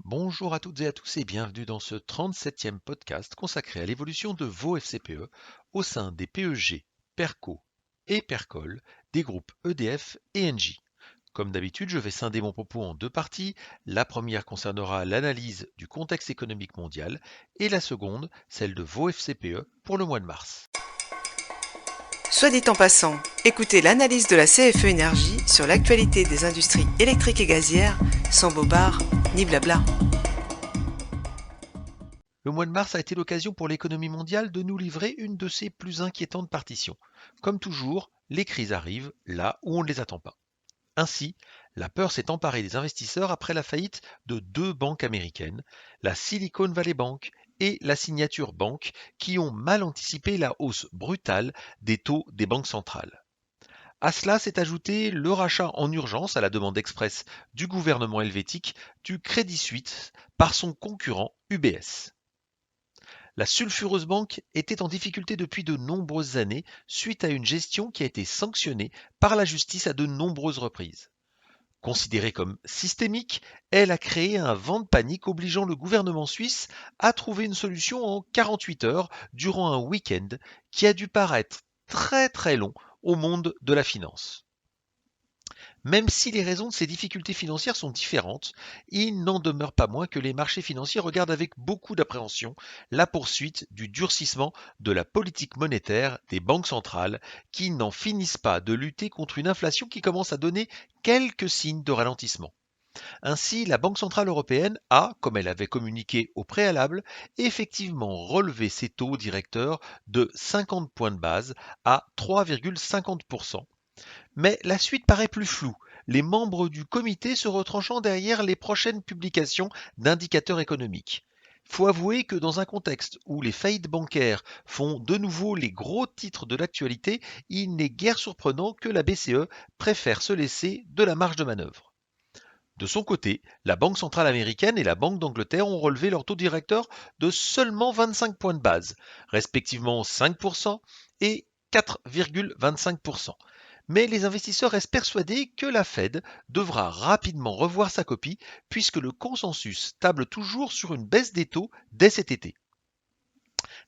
Bonjour à toutes et à tous et bienvenue dans ce 37e podcast consacré à l'évolution de vos FCPE au sein des PEG, PERCO et PERCOL des groupes EDF et Engie. Comme d'habitude, je vais scinder mon propos en deux parties. La première concernera l'analyse du contexte économique mondial et la seconde, celle de vos FCPE pour le mois de mars. Soit dit en passant, écoutez l'analyse de la CFE Énergie sur l'actualité des industries électriques et gazières, sans bobard ni blabla. Le mois de mars a été l'occasion pour l'économie mondiale de nous livrer une de ses plus inquiétantes partitions. Comme toujours, les crises arrivent là où on ne les attend pas. Ainsi, la peur s'est emparée des investisseurs après la faillite de deux banques américaines, la Silicon Valley Bank et la Signature Bank, qui ont mal anticipé la hausse brutale des taux des banques centrales. À cela s'est ajouté le rachat en urgence à la demande express du gouvernement helvétique du Crédit Suisse par son concurrent UBS. La sulfureuse banque était en difficulté depuis de nombreuses années suite à une gestion qui a été sanctionnée par la justice à de nombreuses reprises. Considérée comme systémique, elle a créé un vent de panique obligeant le gouvernement suisse à trouver une solution en 48 heures durant un week-end qui a dû paraître très long au monde de la finance. Même si les raisons de ces difficultés financières sont différentes, il n'en demeure pas moins que les marchés financiers regardent avec beaucoup d'appréhension la poursuite du durcissement de la politique monétaire des banques centrales qui n'en finissent pas de lutter contre une inflation qui commence à donner quelques signes de ralentissement. Ainsi, la Banque centrale européenne a, comme elle avait communiqué au préalable, effectivement relevé ses taux directeurs de 50 points de base à 3,50%. Mais la suite paraît plus floue, les membres du comité se retranchant derrière les prochaines publications d'indicateurs économiques. Faut avouer que dans un contexte où les faillites bancaires font de nouveau les gros titres de l'actualité, il n'est guère surprenant que la BCE préfère se laisser de la marge de manœuvre. De son côté, la Banque centrale américaine et la Banque d'Angleterre ont relevé leur taux directeur de seulement 25 points de base, respectivement 5% et 4,25%. Mais les investisseurs restent persuadés que la Fed devra rapidement revoir sa copie puisque le consensus table toujours sur une baisse des taux dès cet été.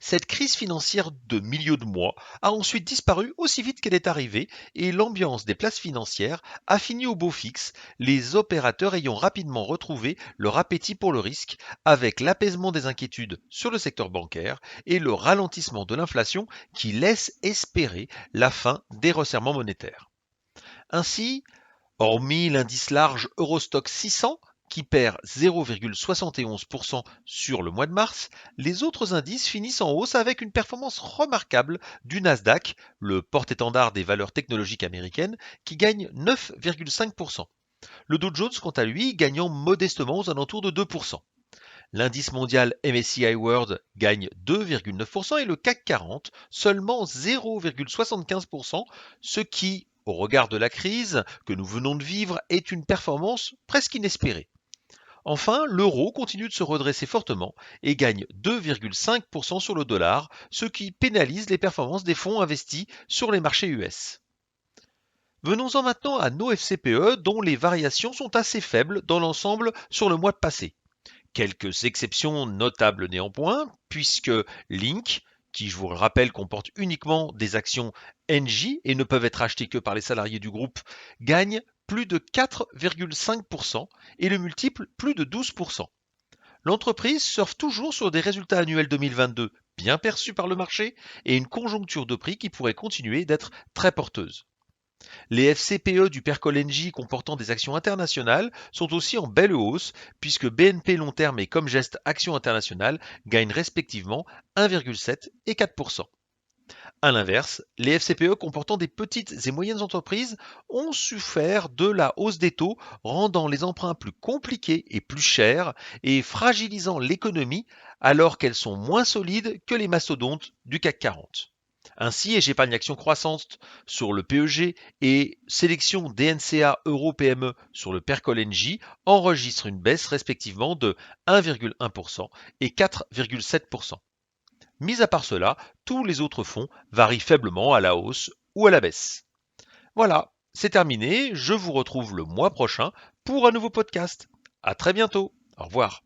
Cette crise financière de milieu de mois a ensuite disparu aussi vite qu'elle est arrivée et l'ambiance des places financières a fini au beau fixe, les opérateurs ayant rapidement retrouvé leur appétit pour le risque avec l'apaisement des inquiétudes sur le secteur bancaire et le ralentissement de l'inflation qui laisse espérer la fin des resserrements monétaires. Ainsi, hormis l'indice large Eurostoxx 600 qui perd 0,71% sur le mois de mars, les autres indices finissent en hausse avec une performance remarquable du Nasdaq, le porte-étendard des valeurs technologiques américaines, qui gagne 9,5%. Le Dow Jones, quant à lui, gagnant modestement aux alentours de 2%. L'indice mondial MSCI World gagne 2,9% et le CAC 40 seulement 0,75%, ce qui, au regard de la crise que nous venons de vivre, est une performance presque inespérée. Enfin, l'euro continue de se redresser fortement et gagne 2,5% sur le dollar, ce qui pénalise les performances des fonds investis sur les marchés US. Venons-en maintenant à nos FCPE dont les variations sont assez faibles dans l'ensemble sur le mois passé. Quelques exceptions notables néanmoins, puisque Link, qui je vous le rappelle comporte uniquement des actions Engie et ne peuvent être achetées que par les salariés du groupe, gagne plus de 4,5% et le multiple plus de 12%. L'entreprise surfe toujours sur des résultats annuels 2022 bien perçus par le marché et une conjoncture de prix qui pourrait continuer d'être très porteuse. Les FCPE du Percol-Engie comportant des actions internationales sont aussi en belle hausse puisque BNP Long Terme et Comgest Actions Internationales gagnent respectivement 1,7 et 4%. A l'inverse, les FCPE comportant des petites et moyennes entreprises ont souffert de la hausse des taux, rendant les emprunts plus compliqués et plus chers et fragilisant l'économie alors qu'elles sont moins solides que les mastodontes du CAC 40. Ainsi, épargne action croissante sur le PEG et sélection DNCA Euro PME sur le Percol Engie enregistrent une baisse respectivement de 1,1% et 4,7%. Mis à part cela, tous les autres fonds varient faiblement à la hausse ou à la baisse. Voilà, c'est terminé, je vous retrouve le mois prochain pour un nouveau podcast. À très bientôt. Au revoir.